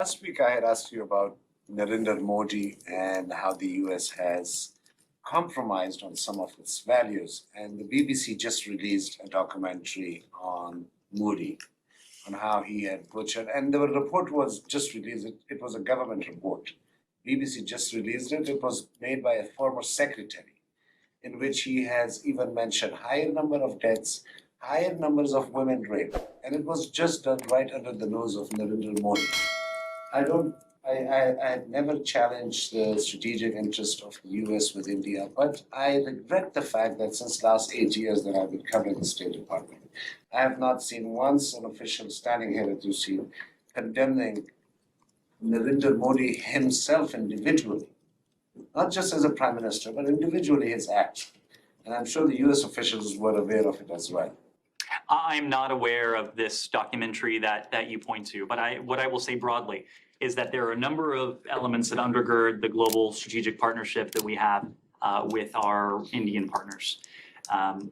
Last week, I had asked you about Narendra Modi and how the US has compromised on some of its values. And the BBC just released a documentary on Modi, on how he had butchered. And the report was just released, it was a government report. BBC just released it. It was made by a former secretary, in which he has even mentioned higher number of deaths, higher numbers of women raped. And it was just done right under the nose of Narendra Modi. I had never challenged the strategic interest of the US with India, but I regret the fact that since last 8 years that I've been covering the State Department, I have not seen once an official standing here at UC condemning Narendra Modi himself individually, not just as a prime minister, but individually his acts. And I'm sure the US officials were aware of it as well. I'm not aware of this documentary that you point to, but what I will say broadly is that there are a number of elements that undergird the global strategic partnership that we have with our Indian partners.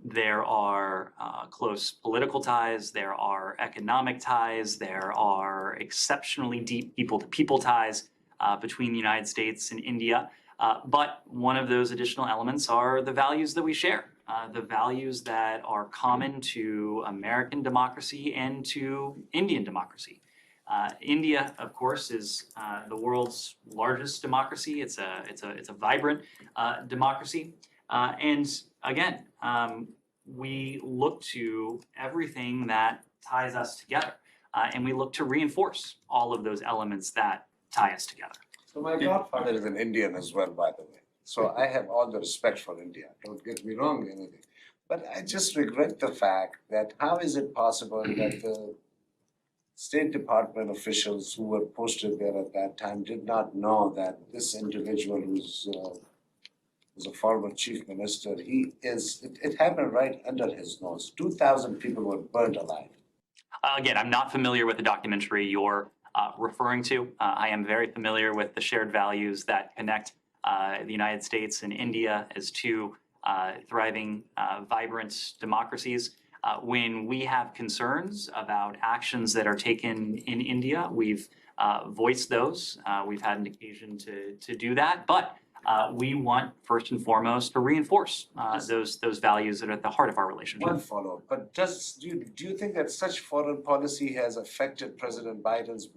There are close political ties, there are economic ties, there are exceptionally deep people-to-people ties between the United States and India. But one of those additional elements are the values that we share. The values that are common to American democracy and to Indian democracy. India, of course, is the world's largest democracy. It's a vibrant democracy, and again, we look to everything that ties us together, and we look to reinforce all of those elements that tie us together. So my godfather is an Indian as well, by the way. So I have all the respect for India. Don't get me wrong, anything. But I just regret the fact that how is it possible that the State Department officials who were posted there at that time did not know that this individual who's a former chief minister, it happened right under his nose. 2,000 people were burned alive. Again, I'm not familiar with the documentary you're referring to. I am very familiar with the shared values that connect the United States and India as two thriving, vibrant democracies. When we have concerns about actions that are taken in India, we've voiced those. We've had an occasion to do that, but we want first and foremost to reinforce those values that are at the heart of our relationship. One follow-up, but do you think that such foreign policy has affected President Biden's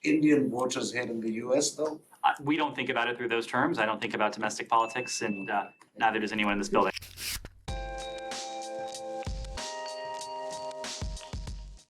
Indian voters here in the US, though? We don't think about it through those terms. I don't think about domestic politics, and neither does anyone in this building.